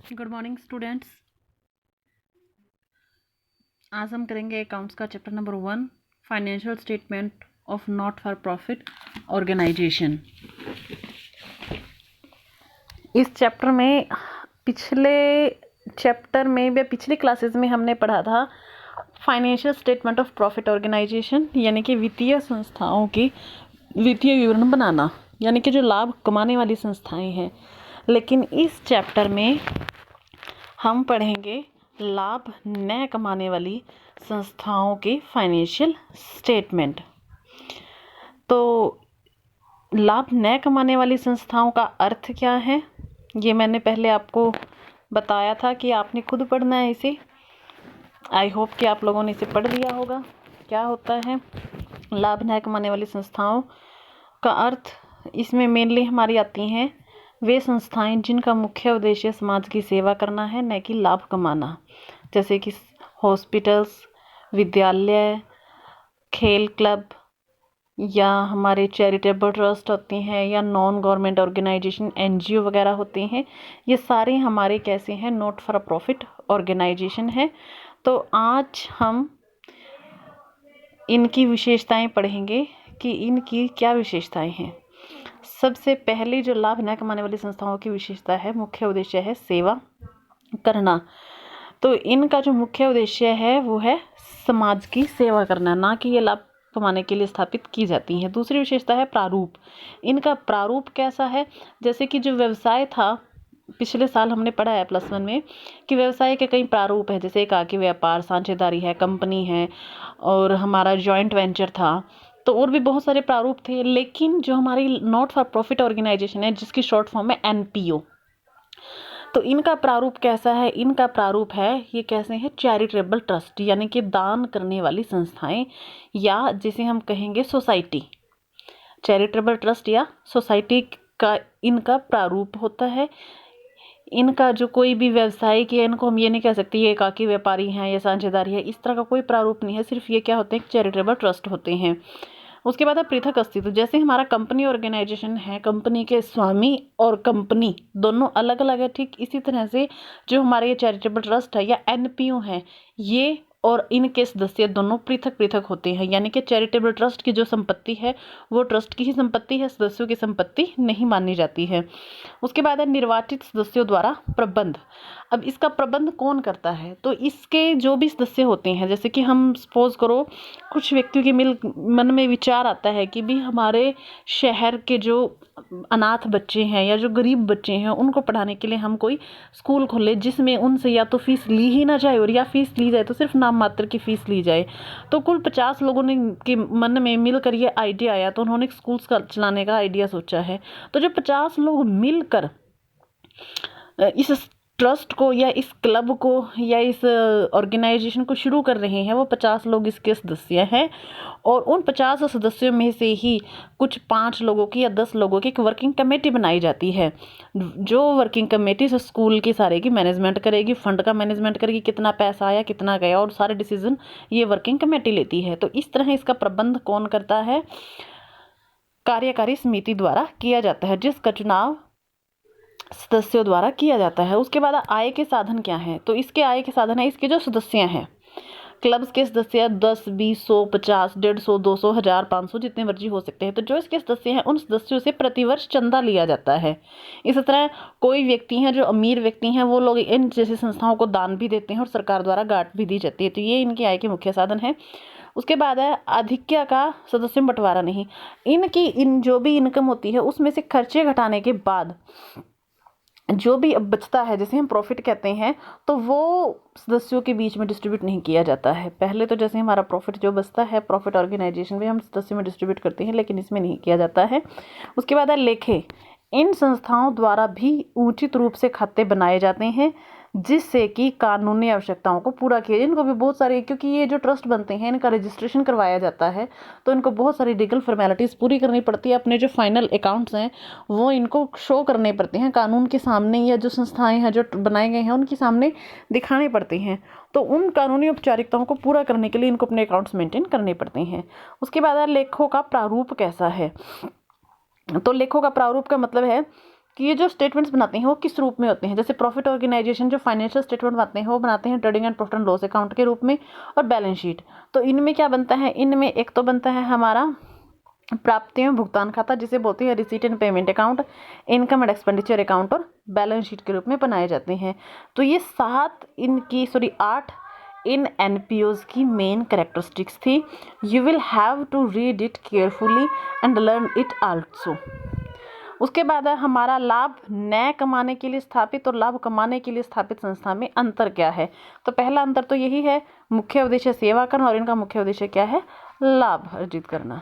Good morning students. आज हम करेंगे अकाउंट्स का chapter number 1, financial statement of not for profit organisation. इस चैप्टर में पिछली क्लासेस में हमने पढ़ा था financial statement of profit organisation, यानी कि वित्तीय संस्थाओं की वित्तीय विवरण बनाना, यानी कि जो लाभ कमाने वाली संस्थाएं हैं। लेकिन इस चैप्टर में हम पढ़ेंगे लाभ न कमाने वाली संस्थाओं के फाइनेंशियल स्टेटमेंट। तो लाभ न कमाने वाली संस्थाओं का अर्थ क्या है, ये मैंने पहले आपको बताया था कि आपने खुद पढ़ना है इसे। आई होप कि आप लोगों ने इसे पढ़ लिया होगा। क्या होता है लाभ न कमाने वाली संस्थाओं का अर्थ? इसमें मेनली हमारी आती हैं वे संस्थाएं जिनका मुख्य उद्देश्य समाज की सेवा करना है, न कि लाभ कमाना, जैसे कि हॉस्पिटल्स, विद्यालय, खेल क्लब, या हमारे चैरिटेबल ट्रस्ट होती हैं, या नॉन गवर्नमेंट ऑर्गेनाइजेशन एनजीओ वगैरह होते हैं। ये सारे हमारे कैसे हैं? नॉट फॉर प्रॉफिट ऑर्गेनाइजेशन है। तो आज हम इनकी विशेषताएं पढ़ेंगे कि इनकी क्या विशेषताएं हैं। सबसे पहले जो लाभ न कमाने वाली संस्थाओं की विशेषता है, मुख्य उद्देश्य है सेवा करना। तो इनका जो मुख्य उद्देश्य है वो है समाज की सेवा करना, ना कि ये लाभ कमाने के लिए स्थापित की जाती हैं। दूसरी विशेषता है प्रारूप। इनका प्रारूप कैसा है? जैसे कि जो व्यवसाय था, पिछले साल हमने पढ़ा है +1 में कि व्यवसाय के कई प्रारूप है, जैसे एकाकी व्यापार, साझेदारी है, कंपनी है, और हमारा जॉइंट वेंचर था। तो और भी बहुत सारे प्रारूप थे। लेकिन जो हमारी नॉट फॉर प्रॉफिट ऑर्गेनाइजेशन है, जिसकी शॉर्ट फॉर्म है एनपीओ, तो इनका प्रारूप कैसा है? इनका प्रारूप है, ये कैसे हैं? चैरिटेबल ट्रस्ट, यानी कि दान करने वाली संस्थाएं, या जिसे हम कहेंगे सोसाइटी। चैरिटेबल ट्रस्ट या सोसाइटी का इनका प्रारूप होता है। इनका जो कोई भी व्यवसायिक है, इनको हम ये नहीं कह सकते ये एकाकी व्यापारी हैं या साझेदारी है, इस तरह का कोई प्रारूप नहीं है। सिर्फ ये क्या होते हैं? चैरिटेबल ट्रस्ट होते हैं। उसके बाद है पृथक अस्तित्व। जैसे हमारा कंपनी ऑर्गेनाइजेशन है, कंपनी के स्वामी और कंपनी दोनों अलग अलग है, ठीक इसी तरह से जो हमारे ये चैरिटेबल ट्रस्ट है या एनपीओ है, ये और इनके सदस्य दोनों पृथक पृथक होते हैं। यानी कि चैरिटेबल ट्रस्ट की जो संपत्ति है वो ट्रस्ट की ही संपत्ति है, सदस्यों की संपत्ति नहीं मानी जाती है। उसके बाद है निर्वाचित सदस्यों द्वारा प्रबंध। अब इसका प्रबंध कौन करता है? तो इसके जो भी सदस्य होते हैं, जैसे कि हम सपोज करो कुछ व्यक्तियों के मन में विचार आता है कि भी हमारे शहर के जो अनाथ बच्चे हैं या जो गरीब बच्चे हैं, उनको पढ़ाने के लिए हम कोई स्कूल खोले जिसमें उनसे या तो फीस ली ही ना जाए, और या फीस ली जाए तो सिर्फ नाम मात्र की फीस ली जाए। तो कुल 50 लोगों ने के मन में मिलकर ये आइडिया आया, तो उन्होंने स्कूल्स का चलाने का आइडिया सोचा है। तो जो 50 लोग मिलकर इस ट्रस्ट को या इस क्लब को या इस ऑर्गेनाइजेशन को शुरू कर रहे हैं, वो 50 लोग इसके सदस्य हैं। और उन 50 सदस्यों में से ही कुछ 5 लोगों की या 10 लोगों की एक वर्किंग कमेटी बनाई जाती है। जो वर्किंग कमेटी से स्कूल की सारे की मैनेजमेंट करेगी, फंड का मैनेजमेंट करेगी, कितना पैसा आया कितना गया, और सारे डिसीजन ये वर्किंग कमेटी लेती है। तो इस तरह इसका प्रबंध कौन करता है? कार्यकारी समिति द्वारा किया जाता है, जिसका चुनाव सदस्यों द्वारा किया जाता है। उसके बाद आय के साधन क्या हैं? तो इसके आय के साधन है इसके जो सदस्य हैं, क्लब्स के सदस्य 10, 20, 100, 50, 150, 200, 1000, 500 जितने मर्जी हो सकते हैं। तो जो इसके सदस्य हैं, उन सदस्यों से प्रतिवर्ष चंदा लिया जाता है। इस तरह कोई व्यक्ति हैं जो अमीर व्यक्ति हैं, वो लोग इन जैसी संस्थाओं को दान भी देते हैं और सरकार द्वारा गांठ भी दी जाती है। तो ये इनकी आय के मुख्य साधन है। उसके बाद है आधिक्य का सदस्य में बंटवारा नहीं। इन जो भी इनकम होती है उसमें से खर्चे घटाने के बाद जो भी अब बचता है, जैसे हम प्रॉफिट कहते हैं, तो वो सदस्यों के बीच में डिस्ट्रीब्यूट नहीं किया जाता है। पहले तो जैसे हमारा प्रॉफिट जो बचता है प्रॉफिट ऑर्गेनाइजेशन में, हम सदस्यों में डिस्ट्रीब्यूट करते हैं, लेकिन इसमें नहीं किया जाता है। उसके बाद है लेखे। इन संस्थाओं द्वारा भी उचित रूप से खाते बनाए जाते हैं, जिससे कि कानूनी आवश्यकताओं को पूरा किया जाए। इनको भी बहुत सारे, क्योंकि ये जो ट्रस्ट बनते हैं इनका रजिस्ट्रेशन करवाया जाता है, तो इनको बहुत सारी लीगल फॉर्मेलिटीज़ पूरी करनी पड़ती है। अपने जो फाइनल अकाउंट्स हैं वो इनको शो करने पड़ते हैं कानून के सामने, या जो संस्थाएं हैं जो बनाए गए हैं उनके सामने दिखाने पड़ते हैं। तो उन कानूनी औपचारिकताओं को पूरा करने के लिए इनको अपने अकाउंट्स मेंटेन करने पड़ते हैं। उसके बाद लेखों का प्रारूप कैसा है? तो लेखों का प्रारूप का मतलब है कि ये जो स्टेटमेंट्स बनाते हैं वो किस रूप में होते हैं। जैसे प्रॉफिट ऑर्गेनाइजेशन जो फाइनेंशियल स्टेटमेंट बनाते हैं वो बनाते हैं trading and profit and loss account के रूप में, और बैलेंस शीट। तो इनमें क्या बनता है, इनमें एक तो बनता है हमारा प्राप्तियों में भुगतान खाता जिसे बोलते हैं receipt and payment account, income and expenditure account, और बैलेंस शीट के रूप में बनाए जाते हैं। तो ये 8 इन एनपीओज की मेन कैरेक्टरिस्टिक्स थी। You will have to read it carefully and learn it also. उसके बाद है हमारा लाभ न कमाने के लिए स्थापित और लाभ कमाने के लिए स्थापित संस्था में अंतर क्या है। तो पहला अंतर तो यही है, मुख्य उद्देश्य सेवा करना और इनका मुख्य उद्देश्य क्या है, लाभ अर्जित करना।